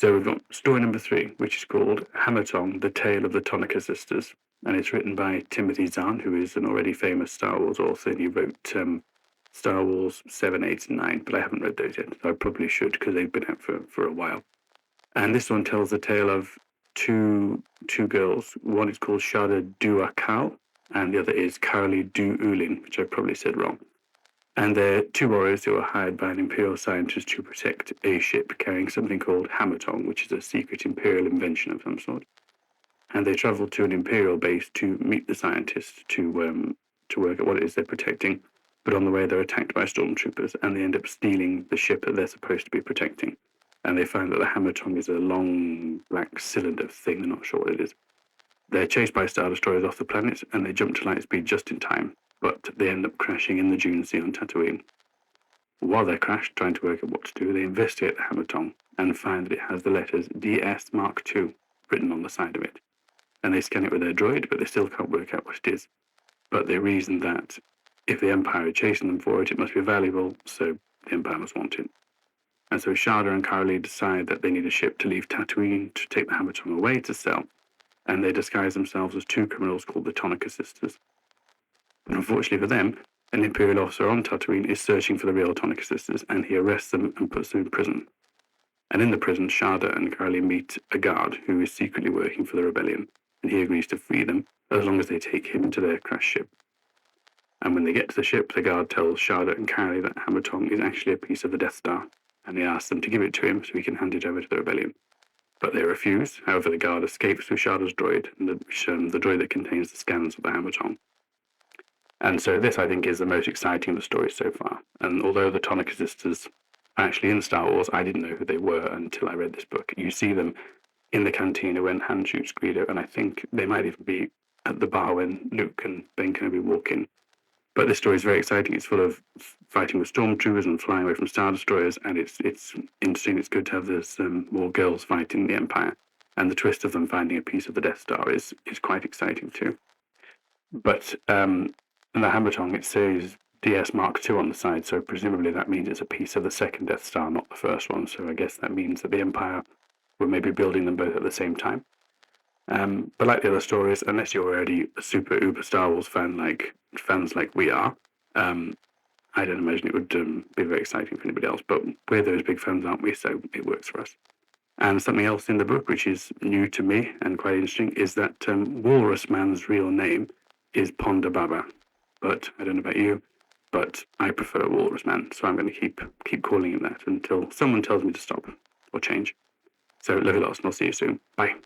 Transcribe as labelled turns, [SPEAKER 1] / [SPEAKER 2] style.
[SPEAKER 1] So we've got story number 3, which is called Hammertong, The Tale of the Tonnika Sisters. And it's written by Timothy Zahn, who is an already famous Star Wars author, and he wrote Star Wars 7, 8, and 9, but I haven't read those yet. So I probably should, because they've been out for a while. And this one tells the tale of two girls. One is called Shada Duakal, and the other is Karli Du Ulin, which I probably said wrong. And they're 2 warriors who are hired by an Imperial scientist to protect a ship carrying something called Hammertong, which is a secret Imperial invention of some sort. And they travel to an Imperial base to meet the scientist to work out what it is they're protecting. But on the way, they're attacked by stormtroopers, and they end up stealing the ship that they're supposed to be protecting. And they find that the Hammertong is a long black cylinder thing. They're not sure what it is. They're chased by Star Destroyers off the planet, and they jump to light speed just in time, but they end up crashing in the Dune Sea on Tatooine. While they're crashed, trying to work out what to do, they investigate the Hammertong and find that it has the letters DS Mark II written on the side of it. And they scan it with their droid, but they still can't work out what it is. But they reason that if the Empire are chasing them for it, it must be valuable, so the Empire must want it. And so Shada and Karli decide that they need a ship to leave Tatooine to take the Hammertong away to sell, and they disguise themselves as 2 criminals called the Tonnika Sisters. But unfortunately for them, an Imperial officer on Tatooine is searching for the real Tonnika Sisters, and he arrests them and puts them in prison. And in the prison, Shada and Karli meet a guard who is secretly working for the rebellion, and he agrees to free them as long as they take him to their crashed ship. And when they get to the ship, the guard tells Shada and Karli that Hammertong is actually a piece of the Death Star, and he asks them to give it to him so he can hand it over to the rebellion. But they refuse. However, the guard escapes with Shada's droid, and the droid that contains the scans of the Hammertong. And so this, I think, is the most exciting of the stories so far. And although the Tonnika Sisters are actually in Star Wars, I didn't know who they were until I read this book. You see them in the cantina when Han shoots Greedo, and I think they might even be at the bar when Luke and Ben Kenobi walk in. But this story is very exciting. It's full of fighting with stormtroopers and flying away from Star Destroyers, and it's interesting. It's good to have this more girls fighting the Empire, and the twist of them finding a piece of the Death Star is quite exciting too. But in the Hammertong, it says DS Mark II on the side, so presumably that means it's a piece of the second Death Star, not the first one. So I guess that means that the Empire were maybe building them both at the same time. But like the other stories, unless you're already a super uber Star Wars fan, fans like we are, I don't imagine it would be very exciting for anybody else. But we're those big fans, aren't we? So it works for us. And something else in the book, which is new to me and quite interesting, is that Walrus Man's real name is Ponda Baba. But I don't know about you, but I prefer Walrus Man, so I'm going to keep calling him that until someone tells me to stop or change. So love you lots, and I'll see you soon. Bye.